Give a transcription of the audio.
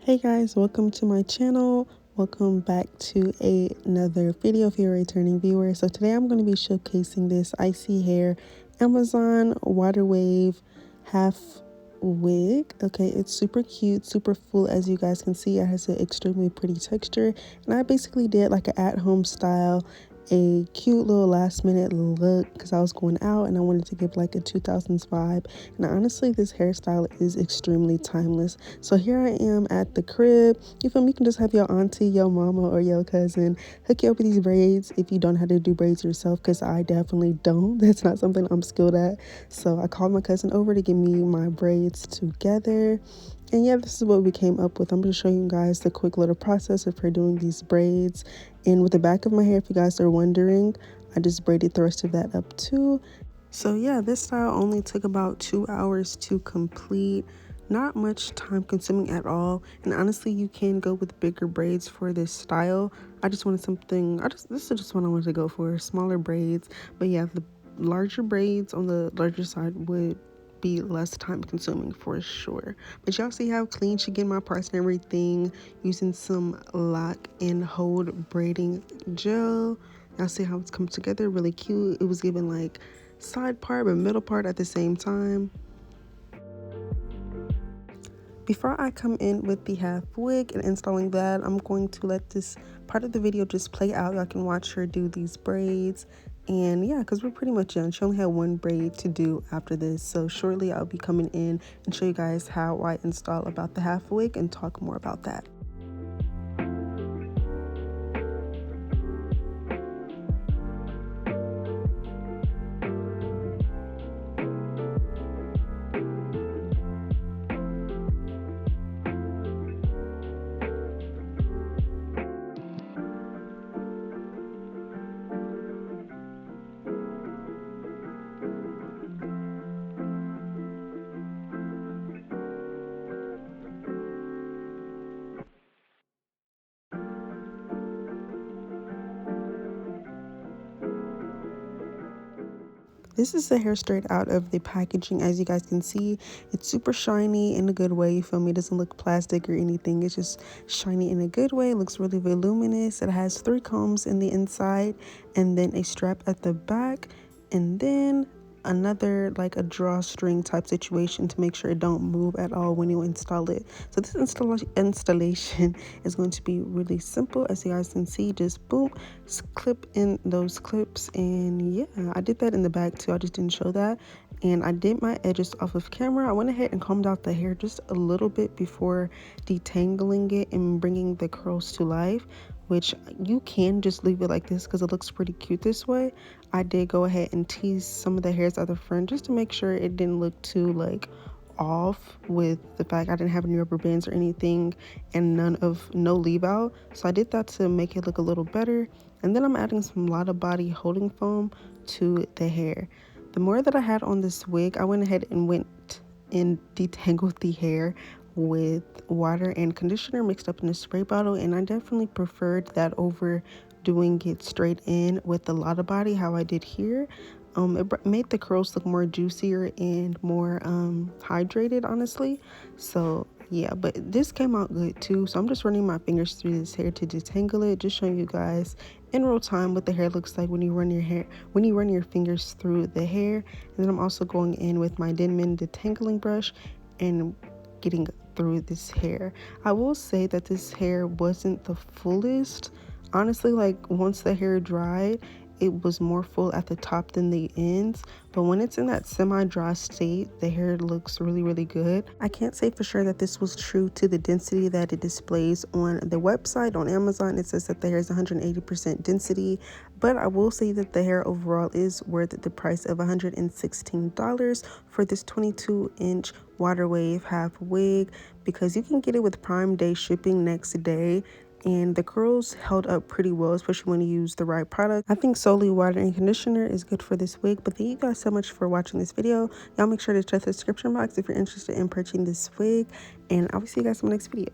Hey guys, welcome to my channel. Welcome back to another video if you're a returning viewer. So today I'm going to be showcasing this Isee hair Amazon water wave half wig. Okay, it's super cute, super full. As you guys can see, it has an extremely pretty texture, and I basically did like an at-home style, a cute little last minute look because I was going out and I wanted to give like a 2000s vibe. And honestly, this hairstyle is extremely timeless. So here I am at the crib. You feel me? You can just have your auntie, your mama, or your cousin hook you up with these braids if you don't know how to do braids yourself, because I definitely don't. That's not something I'm skilled at. So I called my cousin over to give me my braids together. And yeah, this is what we came up with. I'm going to show you guys the quick little process of her doing these braids. And with the back of my hair, if you guys are wondering, I just braided the rest of that up too. So yeah, this style only took about 2 hours to complete. Not much time consuming at all. And honestly, you can go with bigger braids for this style. I just wanted something, this is just what I wanted to go for, smaller braids. But yeah, the larger braids on the larger side would be less time consuming for sure. But y'all see how clean she get my parts and everything using some lock and hold braiding gel. Y'all see how it's come together, really cute. It was given like side part but middle part at the same time. Before I come in with the half wig and installing that, I'm going to let this part of the video just play out. Y'all can watch her do these braids. And yeah, because we're pretty much done. She only had one braid to do after this. So shortly I'll be coming in and show you guys how I install about the half wig and talk more about that. This is the hair straight out of the packaging. As you guys can see, it's super shiny in a good way. You feel me? It doesn't look plastic or anything. It's just shiny in a good way. It looks really voluminous. It has 3 combs in the inside and then a strap at the back, and then another like a drawstring type situation to make sure it don't move at all when you install it. So this installation is going to be really simple. As you guys can see, just boom, clip in those clips. And yeah, I did that in the back too. I just didn't show that. And I did my edges off of camera. I went ahead and combed out the hair just a little bit before detangling it and bringing the curls to life, which you can just leave it like this because it looks pretty cute this way. I did go ahead and tease some of the hairs at the front just to make sure it didn't look too like off with the fact I didn't have any rubber bands or anything and no leave out. So I did that to make it look a little better. And then I'm adding some lot of body holding foam to the hair. The more that I had on this wig, I went ahead and detangled the hair with water and conditioner mixed up in a spray bottle, and I definitely preferred that over doing it straight in with a lot of body how I did here. It made the curls look more juicier and more hydrated, honestly. So yeah, but this came out good too. So I'm just running my fingers through this hair to detangle it, just showing you guys in real time what the hair looks like when you run your fingers through the hair. And then I'm also going in with my Denman detangling brush and getting through this hair. I will say that this hair wasn't the fullest. Honestly, like once the hair dried, it was more full at the top than the ends, but when it's in that semi-dry state, the hair looks really, really good. I can't say for sure that this was true to the density that it displays on the website. On Amazon, it says that the hair is 180% density, but I will say that the hair overall is worth the price of $116 for this 22-inch water wave half wig, because you can get it with Prime Day shipping next day. And the curls held up pretty well, especially when you use the right product. I think solely water and conditioner is good for this wig. But thank you guys so much for watching this video. Y'all make sure to check the description box if you're interested in purchasing this wig, and I will see you guys in my next video.